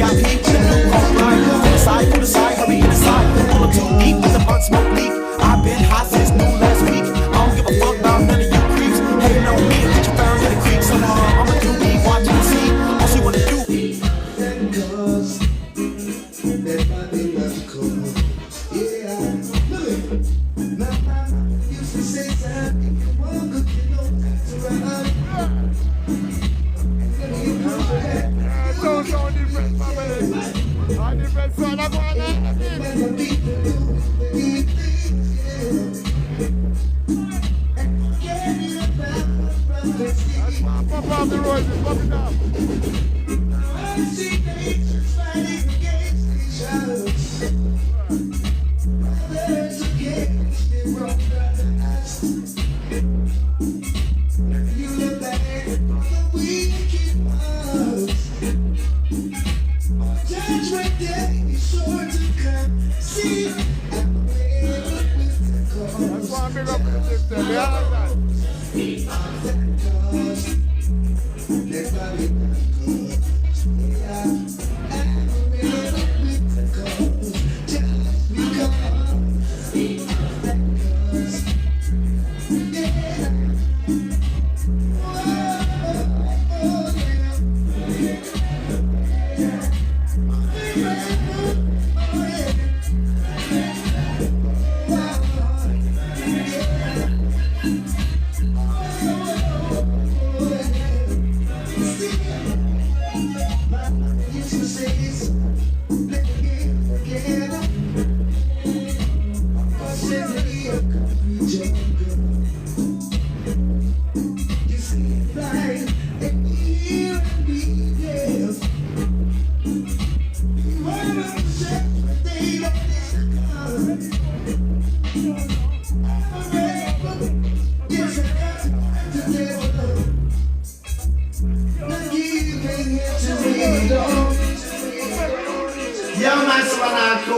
VIP with a blue coat line. Pull the side, hurry in the side. Pull up too deep, let the blunt smoke leak. I've been hot since noon last week. I don't give a fuck about none of you creeps. Hating on me and get you found in the creek. So I'ma do me, watch and see. All she wanna do. That body magical. Yeah, look. My mama used to say something. Come on, good, you know that's right. So different family. All different son of one. That's my papa of the roses, pop it up. That's why I'm big up the system.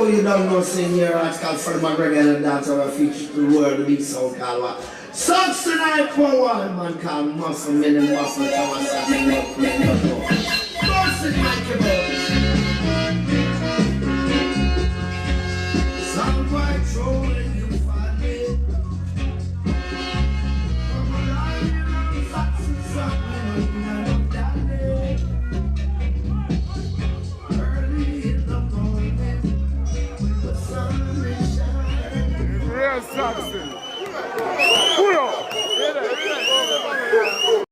You don't know, sing here, article for my regular dance or a feature to the world, the big sound called what? Saxon I power, man called muscle, men and muscle, Thomas, Saxon, not playing no more. Muscle, Michael, some quite trolling, you find it. I'm alive, I'm Saxon, something, I'm daddy. Early in the morning. Real Saxon.